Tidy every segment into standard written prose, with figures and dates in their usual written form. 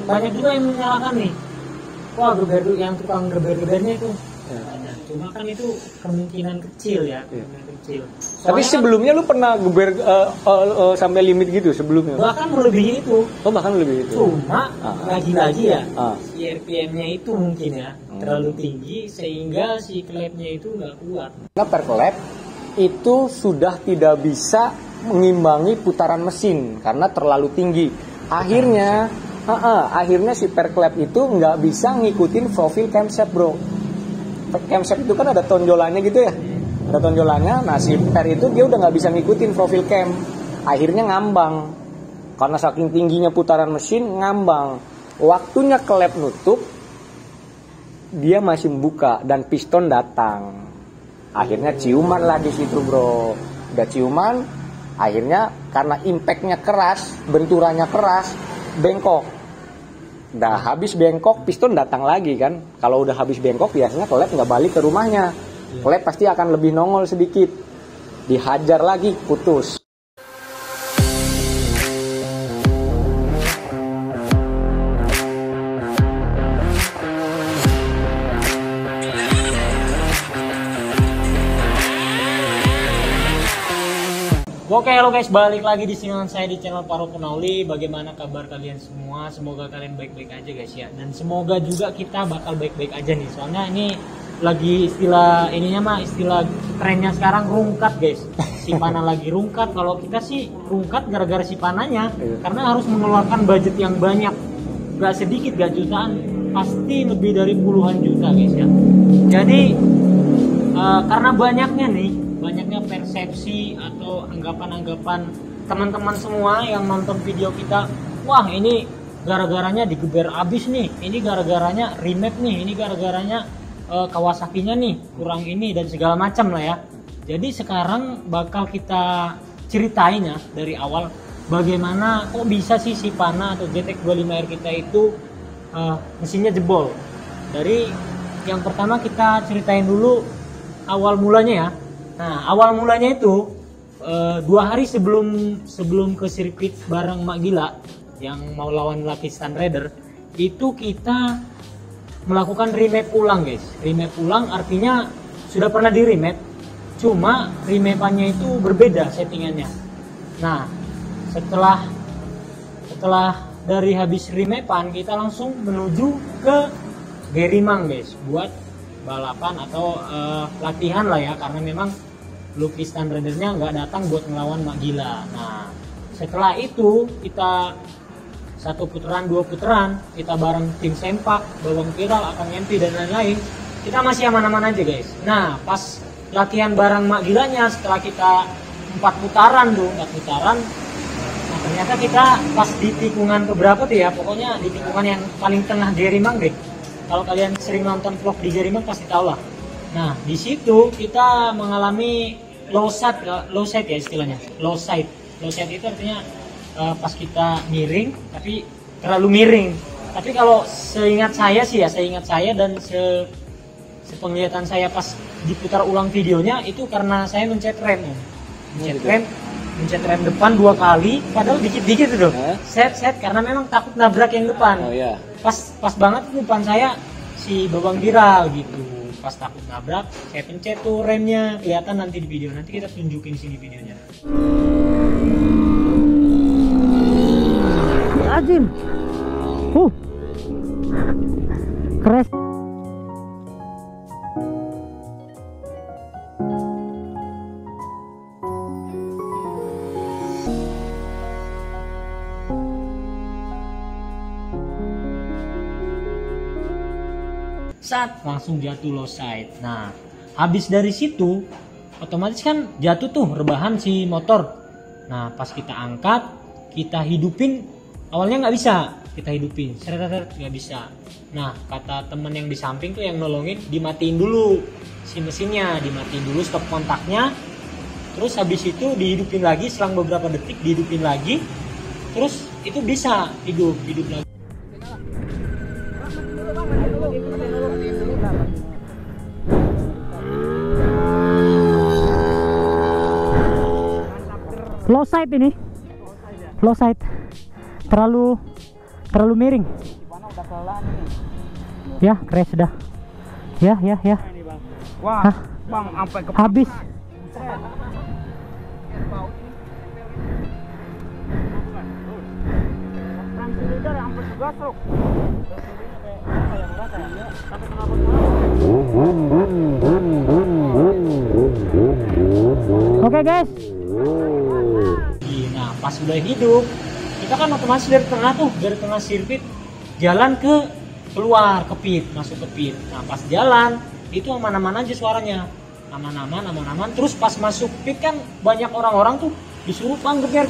banyak juga yang menyalahkan nih, wah geber yang tukang gebernya itu. Cuma kan itu kemungkinan kecil ya, kemungkinan kecil. Tapi sebelumnya lu pernah geber sampai limit gitu sebelumnya? Bahkan melebihi itu. Oh, bahkan lebih itu. Cuma lagi-lagi ya, si RPM-nya itu mungkin ya terlalu tinggi sehingga si klepnya itu nggak kuat. Karena perklep itu sudah tidak bisa mengimbangi putaran mesin karena terlalu tinggi. Akhirnya si perklep itu nggak bisa ngikutin profil camshaft, bro. Camshaft itu kan ada tonjolannya gitu ya, ada tonjolannya. Nah, si per itu dia udah nggak bisa ngikutin profil cam, akhirnya ngambang karena saking tingginya putaran mesin, ngambang. Waktunya klep nutup, dia masih membuka dan piston datang, akhirnya ciuman lah di situ, bro. Udah ciuman, akhirnya karena impactnya keras, benturannya keras, bengkok. Udah habis bengkok, piston datang lagi kan. Kalau udah habis bengkok biasanya klep nggak balik ke rumahnya. Klep pasti akan lebih nongol sedikit. Dihajar lagi, putus. Oke, halo guys, balik lagi di sini saya di channel Paro Punauli. Bagaimana kabar kalian semua? Semoga kalian baik-baik aja guys ya. Dan semoga juga kita bakal baik-baik aja nih. Soalnya ini lagi istilah istilah trennya sekarang rungkat guys. Si Pana lagi rungkat. Kalau kita sih rungkat gara-gara si Pananya, karena harus mengeluarkan budget yang banyak. Gak sedikit, gak jutaan, pasti lebih dari puluhan juta guys ya. Jadi karena banyaknya persepsi atau anggapan-anggapan teman-teman semua yang nonton video kita, wah ini gara-garanya digeber abis nih, ini gara-garanya remap nih, ini gara-garanya Kawasaki-nya nih kurang ini dan segala macam lah ya. Jadi sekarang bakal kita ceritain ya dari awal bagaimana kok bisa sih si Pana atau GTX 25R kita itu mesinnya jebol. Dari yang pertama kita ceritain dulu awal mulanya ya. Nah, awal mulanya itu 2 hari sebelum ke sirkuit bareng Mak Gila yang mau lawan Lucky Stan Raider, itu kita melakukan remap ulang guys. Remap ulang artinya sudah pernah di remap, cuma remapannya itu berbeda settingannya. Nah, setelah dari habis remapan kita langsung menuju ke Gerimang guys buat balapan atau latihan lah ya, karena memang Lucky Stan Raider-nya nggak datang buat ngelawan Mak Gila. Nah, setelah itu kita 1 putaran 2 putaran kita bareng tim Sempak, Bawang Viral, Akang MP dan lain-lain, kita masih aman-aman aja guys. Nah, pas latihan bareng Mak Gilanya setelah kita 4 putaran, nah ternyata kita pas di tikungan keberapa tuh ya, pokoknya di tikungan yang paling tengah Gerimang deh. Kalau kalian sering nonton vlog di Gerimang pasti tahu lah. Nah, di situ kita mengalami low side ya istilahnya. Low side itu artinya pas kita miring tapi terlalu miring. Tapi kalau seingat saya dan sepenglihatan saya pas diputar ulang videonya itu karena saya mencet rem depan 2 kali, padahal dikit-dikit itu set karena memang takut nabrak yang depan. Pas banget depan saya si Bawang Viral gitu. Pas takut nabrak, saya pencet tuh remnya, kelihatan nanti di video. Nanti kita tunjukin sini videonya. Azim. Crash. Langsung jatuh low side. Nah, habis dari situ otomatis kan jatuh tuh rebahan si motor. Nah, pas kita angkat, kita hidupin, awalnya nggak bisa kita hidupin, nggak bisa. Nah, kata temen yang di samping tuh yang nolongin, dimatiin dulu si mesinnya, dimatiin dulu stop kontaknya, terus habis itu dihidupin lagi, selang beberapa detik dihidupin lagi, terus itu bisa hidup lagi. Low side ini, low side terlalu terlalu miring. Ya, crash dah. Ya. Wah, Hah? Bang, sampai ke Habis. sampai segasruk. Oke guys. Nah, pas udah hidup, kita kan otomatis dari tengah sirkuit jalan ke keluar ke pit, masuk ke pit. Nah, pas jalan itu aman-aman aja suaranya. Aman-aman. Terus pas masuk pit kan banyak orang-orang tuh disuruh bang geber.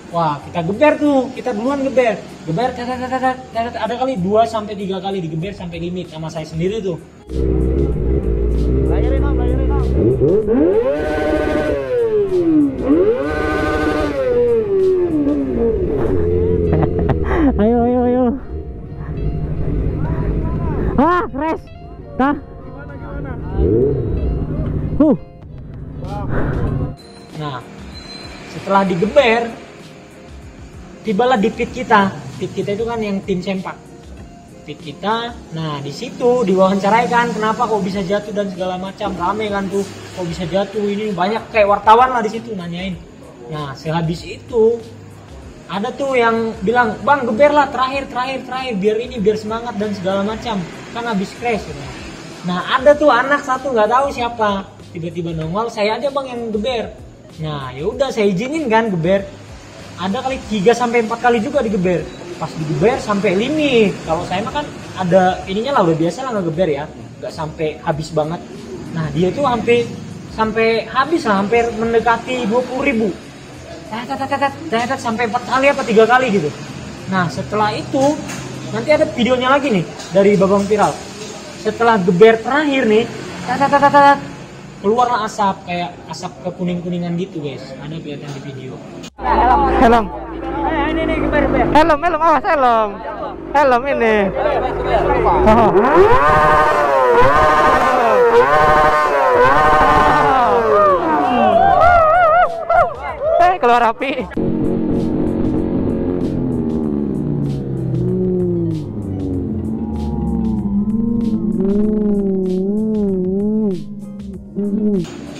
Wah, kita geber tuh, kita duluan geber, ada kali 2 sampai 3 kali digeber sampai limit sama saya sendiri tuh. Bayarin Om. Ayo. Wah, crash. Tah. Gimana? Nah, setelah digeber, tibalah di pit kita. Pit kita itu kan yang tim sempak. Pit kita, nah di situ diwawancarai kan, kenapa kok bisa jatuh dan segala macam, rame kan tuh, kok bisa jatuh ini, banyak kayak wartawan lah di situ nanyain. Nah, sehabis itu ada tuh yang bilang, bang geber lah terakhir, biar semangat dan segala macam, kan habis crash gitu. Nah, ada tuh anak satu nggak tahu siapa, tiba-tiba nongol, saya aja bang yang geber. Nah, ya udah saya izinin kan geber. Ada kali 3 sampai 4 kali juga digeber. Pas digeber sampai limit. Kalau saya mah kan ada ininya lah, udah biasa lah ngegeber ya, nggak sampai habis banget. Nah, dia tuh sampai habis lah, hampir mendekati 20.000. Sampai 4 kali apa 3 kali gitu. Nah, setelah itu nanti ada videonya lagi nih dari Babang Viral. Setelah geber terakhir nih, keluarlah asap, kayak asap kekuning-kuningan gitu guys, ada kelihatan di video. Helm. Ini geber. Helm, awas helm. Helm ini. Keluar api.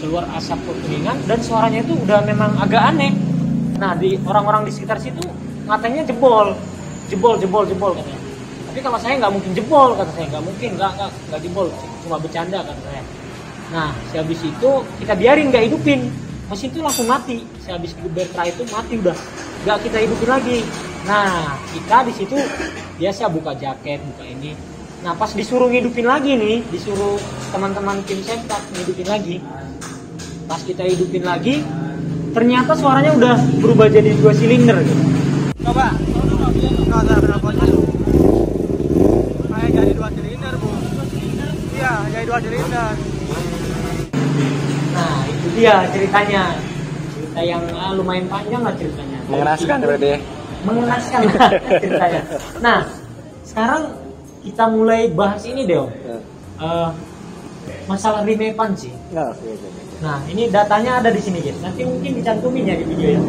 Keluar asap kekuningan dan suaranya itu udah memang agak aneh. Nah, di orang-orang di sekitar situ katanya jebol katanya. Tapi kalau saya nggak mungkin jebol, kata saya, nggak jebol, cuma bercanda kata saya. Nah, sehabis itu kita biarin, nggak hidupin, mesin itu langsung mati. Sehabis geber terakhir itu mati udah, nggak kita hidupin lagi. Nah, kita di situ biasa buka jaket, buka ini. Nah, pas disuruh ngidupin lagi nih, disuruh teman-teman tim sempak ngidupin lagi. Pas kita hidupin lagi, ternyata suaranya udah berubah jadi 2 silinder gitu. Coba. Kenapa dulu? Kayak jadi 2 silinder, Bu. Iya, jadi 2 silinder. Nah, itu dia ceritanya. Cerita yang lumayan panjang lah ceritanya. Mengenaskan berarti ya? Mengenaskan lah ceritanya. Nah, sekarang kita mulai bahas ini deh Om. Masalah remapan sih. Nah, ini datanya ada di sini guys. Nanti mungkin dicantumin ya di video ya.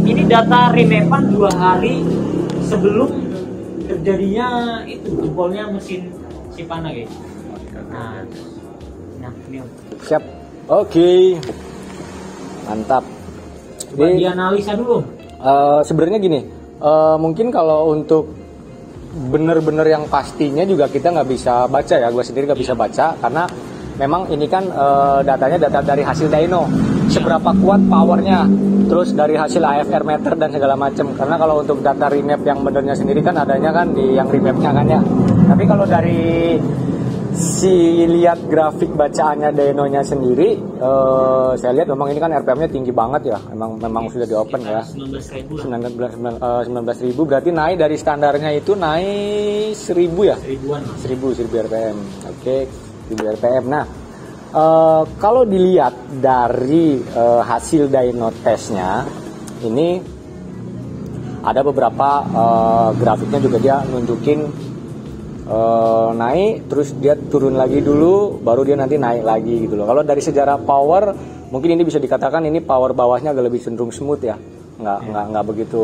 Ini data remapan 2 hari sebelum terjadinya itu jebolnya mesin Sipana guys. Nah ini Om. Siap. Oke. Mantap. Coba dianalisa dulu. Sebenarnya gini, mungkin kalau untuk bener-bener yang pastinya juga kita nggak bisa baca ya. Gue sendiri nggak bisa baca karena memang ini kan datanya data dari hasil dyno, seberapa kuat powernya, terus dari hasil AFR meter dan segala macam. Karena kalau untuk data remap yang benernya sendiri kan adanya kan di yang remapnya kan ya. Tapi kalau dari si lihat grafik bacaannya dynonya sendiri, saya lihat memang ini kan RPM-nya tinggi banget ya. Memang sudah di open ya. 19.000 berarti naik dari standarnya itu naik 1000 ya? 1000 RPM. Oke. 1000 RPM. Nah, kalau dilihat dari hasil dyno testnya, ini ada beberapa grafiknya juga dia nunjukin naik, terus dia turun lagi dulu, baru dia nanti naik lagi gitu loh. Kalau dari sejarah power, mungkin ini bisa dikatakan ini power bawahnya agak lebih cenderung smooth ya. nggak begitu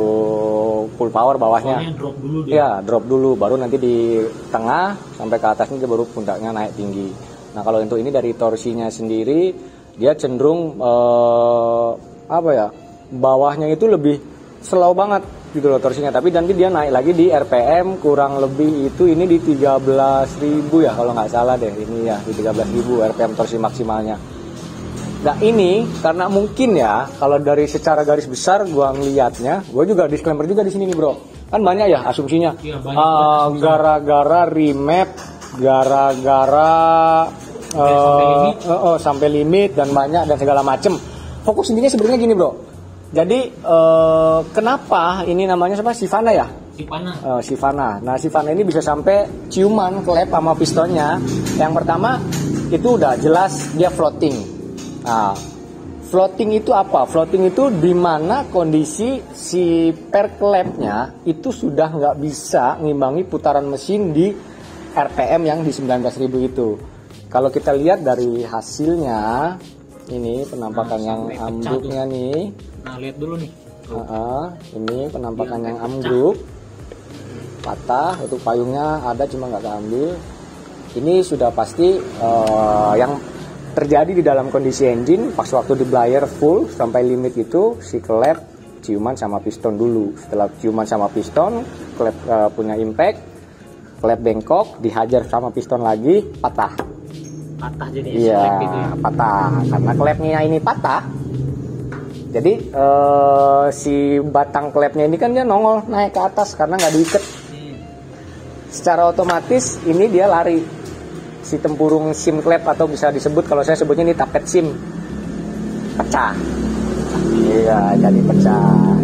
full power bawahnya. Soalnya drop dulu dia. Ya, drop dulu, baru nanti di tengah sampai ke atasnya dia baru puncaknya naik tinggi. Nah, kalau untuk ini dari torsinya sendiri dia cenderung bawahnya itu lebih slow banget gitu loh torsinya. Tapi nanti dia naik lagi di RPM kurang lebih itu ini di 13.000 ya kalau nggak salah deh. Ini ya di 13.000 RPM torsi maksimalnya. Nah ini karena mungkin ya kalau dari secara garis besar gua ngelihatnya, gua juga disclaimer juga di sini nih bro, kan banyak ya asumsinya. Iya, banyak gara-gara remap, gara-gara sampai limit dan banyak dan segala macem. Fokus intinya sebenarnya gini bro. Jadi kenapa ini namanya siapa? Sivana ya? Sivana. Nah Sivana ini bisa sampai ciuman klep sama pistonnya. Yang pertama itu udah jelas dia floating. Nah, floating itu apa? Floating itu di mana kondisi si per klepnya itu sudah nggak bisa ngimbangi putaran mesin di RPM yang di 19.000 itu. Kalau kita lihat dari hasilnya, ini penampakan yang ambruknya nih. Nah, lihat dulu nih. Ini penampakan yang ambruk, patah. Untuk payungnya ada cuma nggak keambil. Ini sudah pasti yang terjadi di dalam kondisi engine pas waktu di blyer full sampai limit itu si klep ciuman sama piston dulu. Setelah ciuman sama piston, klep punya impact, klep bengkok, dihajar sama piston lagi, patah. Patah jadi iya, gitu ya. patah. Karena klepnya ini patah. Jadi si batang klepnya ini kan dia nongol naik ke atas karena nggak diikat. Secara otomatis ini dia lari. Si tempurung sim klep atau bisa disebut kalau saya sebutnya ini tapet sim pecah. Iya, jadi pecah.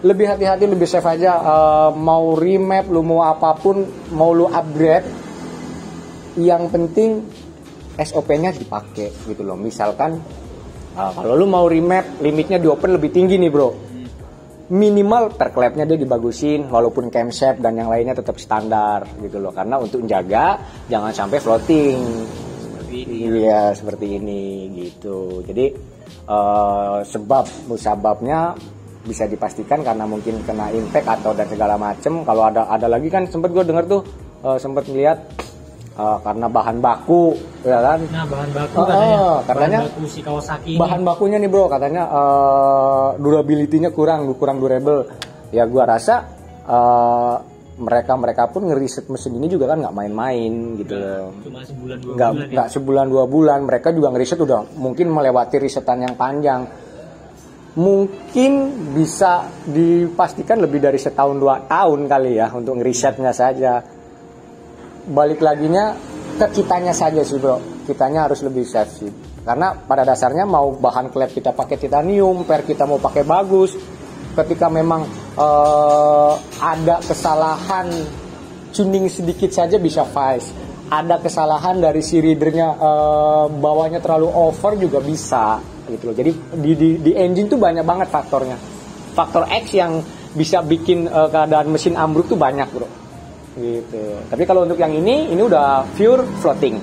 Lebih hati-hati, lebih safe aja. Mau remap, lu mau apapun, mau lu upgrade, yang penting SOP-nya dipakai gitu loh. Misalkan kalau lu mau remap, limitnya di open lebih tinggi nih bro. Minimal per klepnya dia dibagusin, walaupun camshaft dan yang lainnya tetap standar gitu loh. Karena untuk menjaga jangan sampai floating. Seperti ini. Iya, seperti ini gitu. Jadi musababnya bisa dipastikan karena mungkin kena impact atau dan segala macem. Kalau ada lagi kan sempat gue dengar tuh sempat ngeliat karena bahan baku ya kan. Nah, bahan baku katanya bahan baku si Kawasaki bahan bakunya nih bro katanya durability-nya kurang durable. Ya gua rasa mereka pun ngeriset mesin ini juga kan nggak main-main gitu. Cuma sebulan 2 bulan. Nggak ya. sebulan 2 bulan, mereka juga ngeriset udah mungkin melewati risetan yang panjang. Mungkin bisa dipastikan lebih dari 1-2 tahun kali ya untuk ngerisetnya saja. Balik laginya ke kitanya saja sih bro, kitanya harus lebih safe sih. Karena pada dasarnya mau bahan klep kita pakai titanium, per kita mau pakai bagus, ketika memang ada kesalahan tuning sedikit saja bisa vice. Ada kesalahan dari si readernya bawahnya terlalu over juga bisa gitu loh. Jadi di engine tuh banyak banget faktornya. Faktor X yang bisa bikin keadaan mesin ambruk tuh banyak bro. Gitu. Tapi kalau untuk yang ini udah pure floating.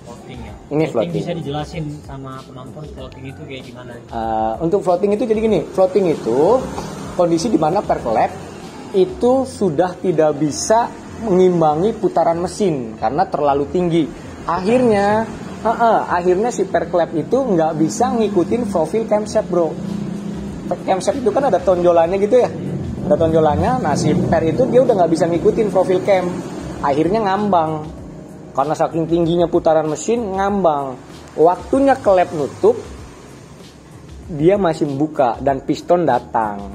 Floating ya. Ini floating. Bisa dijelasin sama penonton floating itu kayak gimana? Untuk floating itu jadi gini, floating itu kondisi di mana per klep itu sudah tidak bisa mengimbangi putaran mesin karena terlalu tinggi. Akhirnya si per klep itu nggak bisa ngikutin profil camshaft bro. Camshaft itu kan ada tonjolannya gitu ya. Ada tonjolannya, nah si per itu dia udah nggak bisa ngikutin profil cam, akhirnya ngambang karena saking tingginya putaran mesin ngambang. Waktunya klep nutup, dia masih membuka dan piston datang,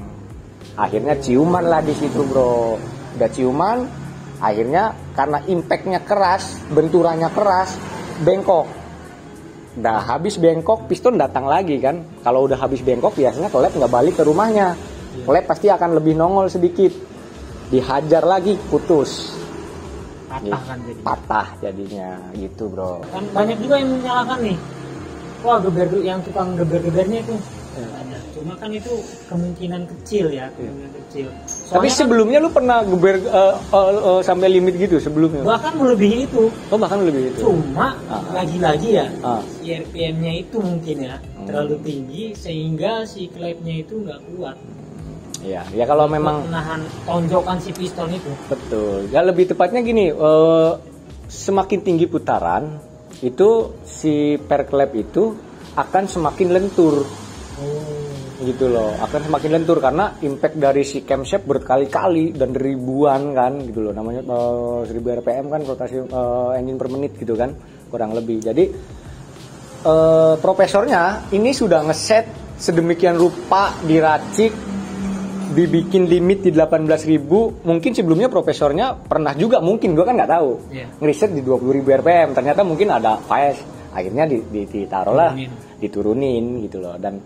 akhirnya ciuman lah di situ bro. Udah ciuman, akhirnya karena impactnya keras, benturannya keras, bengkok. Udah habis bengkok, piston datang lagi kan. Kalau udah habis bengkok biasanya klep nggak balik ke rumahnya. Klep pasti akan lebih nongol sedikit, dihajar lagi putus, Patah kan jadi. Patah jadinya gitu bro. Kan banyak juga yang menyalahkan nih. Wah, geber yang tukang geber-gebernya itu Ada. Cuma kan itu kemungkinan kecil ya, kemungkinan kecil. Tapi Soalnya sebelumnya lu pernah geber sampai limit gitu sebelumnya? bahkan melebihi itu. Oh bahkan lebih itu. Cuma lagi-lagi ya, Ah. si RPM-nya itu mungkin ya terlalu tinggi sehingga si klepnya itu nggak kuat. Ya, ya kalau memang menahan tonjokan si piston itu. betul. Ya lebih tepatnya gini, semakin tinggi putaran itu si perklep itu akan semakin lentur. Gitu loh, akan semakin lentur karena impact dari si camshaft berkali-kali dan ribuan kan gitu loh, namanya 1000 rpm kan rotasi engine per menit gitu kan kurang lebih. Jadi profesornya ini sudah ngeset sedemikian rupa, diracik, dibikin limit di 18.000. Mungkin sebelumnya profesornya pernah juga, mungkin gua kan nggak tahu, ngeriset di 20.000 rpm, ternyata mungkin ada bias, akhirnya ditaruh lah, diturunin gitu loh. Dan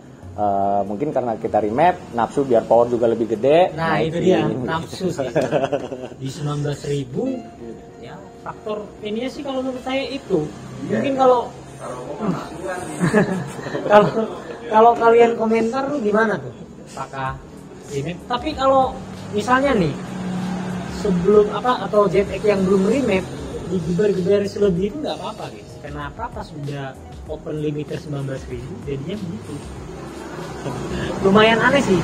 mungkin karena kita remap, nafsu biar power juga lebih gede. Nah itu dia, nafsu sih. Di 19.000 ya faktor ininya sih kalau menurut saya itu. Mungkin kalau kalau kalian komentar tuh gimana tuh? Apakah ini? Tapi kalau misalnya nih sebelum atau ZX yang belum remap digeber-geber selebih itu nggak apa-apa guys. Kenapa pas udah open limiter 19.000 jadinya begitu? Lumayan aneh sih.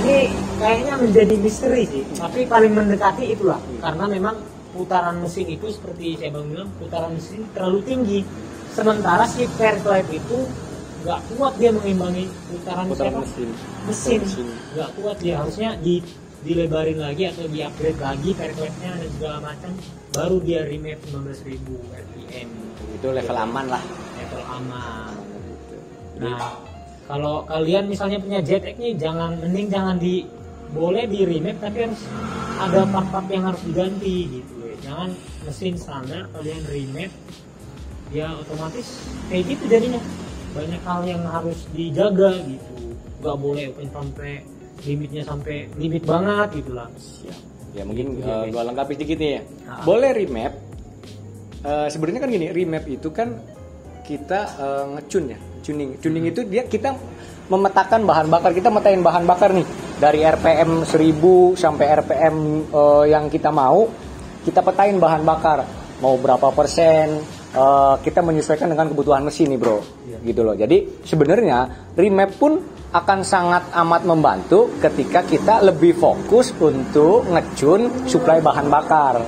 Ini kayaknya menjadi misteri sih. Tapi paling mendekati itulah. Karena memang putaran mesin itu seperti saya bilang, putaran mesin terlalu tinggi. Sementara si perklep itu nggak kuat dia mengimbangi putaran mesin. Nggak kuat dia, harusnya dilebarin lagi atau di-upgrade lagi perklepnya dan segala macam. Baru dia remap 19.000 rpm. Itu level aman lah. Level aman. Nah, kalau kalian misalnya punya ZX nih, mending jangan boleh di remap, tapi harus ada part-part yang harus diganti gitu ya. Jangan mesin standar kalian remap, ya otomatis kayak gitu jadinya. Banyak hal yang harus dijaga gitu. Gak boleh open sampai limitnya sampai limit banget gitu lah. Ya mungkin gua lengkapi sedikit nih ya. Boleh remap. Sebenarnya kan gini, remap itu kan kita ngecun ya. Tuning itu kita memetakan bahan bakar, kita metain bahan bakar nih dari RPM 1000 sampai RPM yang kita mau, kita petain bahan bakar mau berapa persen, kita menyesuaikan dengan kebutuhan mesin nih bro, gitu loh. Jadi sebenarnya remap pun akan sangat amat membantu ketika kita lebih fokus untuk ngecun suplai bahan bakar,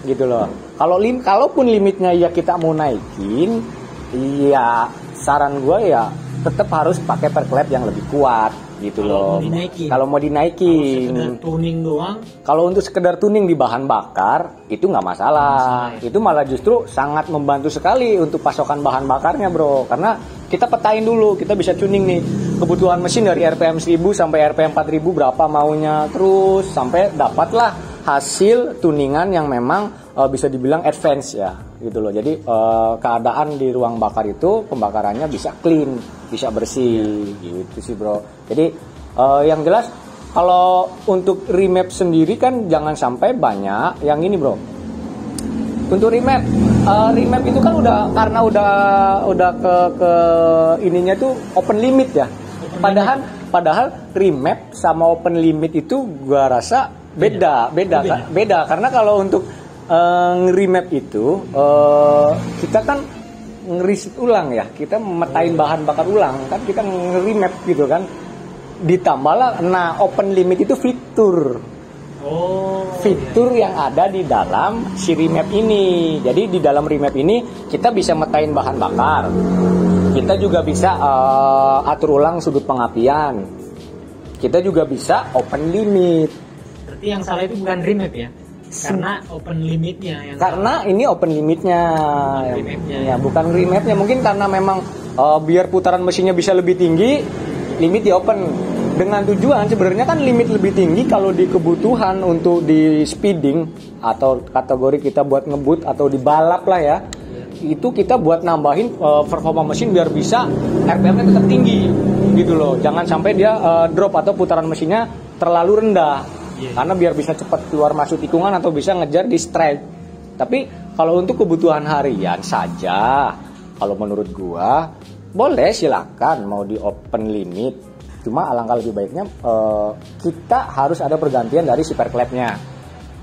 gitu loh. Kalaupun limitnya ya kita mau naikin, iya saran gue ya tetap harus pakai perklep yang lebih kuat gitu loh. Kalau mau dinaikin. Kalau tuning doang. Kalau untuk sekedar tuning di bahan bakar itu nggak masalah. Itu malah justru sangat membantu sekali untuk pasokan bahan bakarnya bro. Karena kita petain dulu, kita bisa tuning nih kebutuhan mesin dari RPM 1000 sampai RPM 4000 berapa maunya, terus sampai dapatlah hasil tuningan yang memang bisa dibilang advance ya gitu loh. Jadi keadaan di ruang bakar itu pembakarannya bisa clean, bisa bersih gitu sih bro. Jadi yang jelas kalau untuk remap sendiri kan jangan sampai banyak yang ini bro. Untuk remap itu kan karena udah ke ininya tuh open limit ya. Padahal remap sama open limit itu gua rasa beda karena kalau untuk nge-remap itu kita kan ngeriset ulang ya, kita memetain bahan bakar ulang kan, kita nge-remap gitu kan, ditambahlah open limit itu fitur yang ada di dalam si remap ini. Jadi di dalam remap ini kita bisa metain bahan bakar, kita juga bisa atur ulang sudut pengapian, kita juga bisa open limit. Berarti yang salah itu bukan remap ya? Karena open limitnya yang ini open limitnya ya, bukan remapnya. Mungkin karena memang biar putaran mesinnya bisa lebih tinggi, limit di open dengan tujuan sebenarnya kan limit lebih tinggi kalau di kebutuhan untuk di speeding atau kategori kita buat ngebut atau di balap lah ya, itu kita buat nambahin performa mesin biar bisa RPM-nya tetap tinggi gitu loh. Jangan sampai dia drop atau putaran mesinnya terlalu rendah. Karena biar bisa cepat keluar masuk tikungan atau bisa ngejar di straight. Tapi kalau untuk kebutuhan harian saja, kalau menurut gua Boleh, silakan mau di open limit. Cuma alangkah lebih baiknya kita harus ada pergantian dari si perklepnya.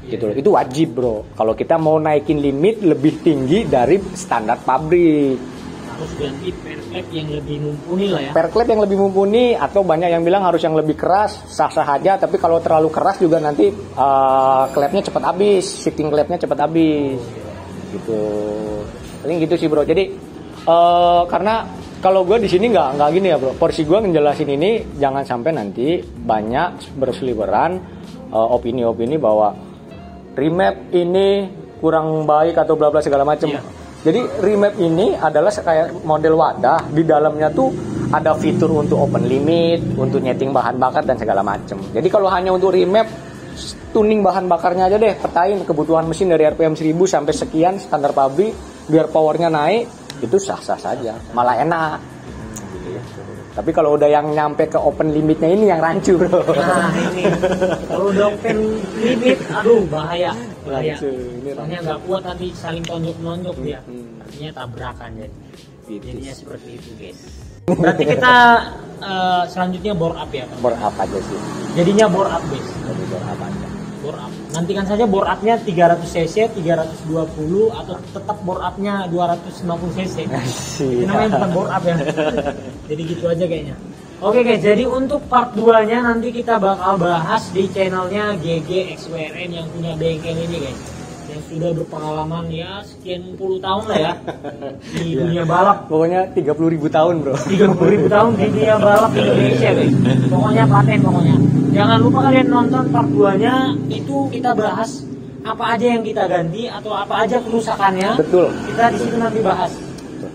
Gitu loh. Itu wajib, Bro. Kalau kita mau naikin limit lebih tinggi dari standar pabrik. Harus ganti perklep yang lebih mumpuni lah ya. Perklep yang lebih mumpuni, atau banyak yang bilang harus yang lebih keras, sah-sah aja. Tapi kalau terlalu keras juga nanti klepnya cepat habis, shifting klepnya cepat habis. Gitu. Paling gitu sih, Bro. Jadi karena kalau gue di sini nggak gini ya, Bro. Porsi gue ngejelasin ini jangan sampai nanti banyak berseliweran opini-opini bahwa remap ini kurang baik atau bla bla segala macam. Iya. Jadi remap ini adalah kayak model wadah, di dalamnya tuh ada fitur untuk open limit, untuk nyeting bahan bakar dan segala macam. Jadi kalau hanya untuk remap, tuning bahan bakarnya aja deh, petain kebutuhan mesin dari RPM 1000 sampai sekian standar pabrik, biar powernya naik, itu sah-sah saja, malah enak. Tapi kalau udah yang nyampe ke open limitnya ini yang rancu, Bro. Nah ini, kalau udah open limit, aduh bahaya. Rancu, ini rancu. Soalnya nggak kuat nanti saling tonjok-nonjok dia. Artinya tabrakan jadi. Gitu. Jadinya seperti itu, guys. Berarti kita selanjutnya bore up ya, Pak? Bore up aja sih. Jadinya bore up, guys. Jadi bore up aja. Bore up. Nantikan saja bore up-nya 300 cc, 320 atau tetap bore up-nya 250 cc. Ini namanya bukan bore up ya. Jadi gitu aja kayaknya. Oke guys, jadi untuk part 2-nya nanti kita bakal bahas di channelnya GG XWRN yang punya bengkel ini, guys. Yang sudah berpengalaman ya sekian puluh tahun lah ya di dunia balap. Pokoknya 30.000 tahun, Bro. 30.000 tahun di dunia balap Indonesia, guys. Pokoknya paten pokoknya. Jangan lupa kalian nonton part 2-nya, itu kita bahas apa aja yang kita ganti atau apa aja kerusakannya. Betul. Kita di situ nanti bahas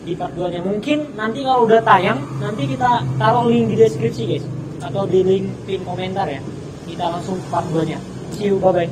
di part 2-nya. Mungkin nanti kalau udah tayang, nanti kita taruh link di deskripsi, guys. Atau di link pin komentar ya. Kita langsung part 2-nya. See you, bye-bye.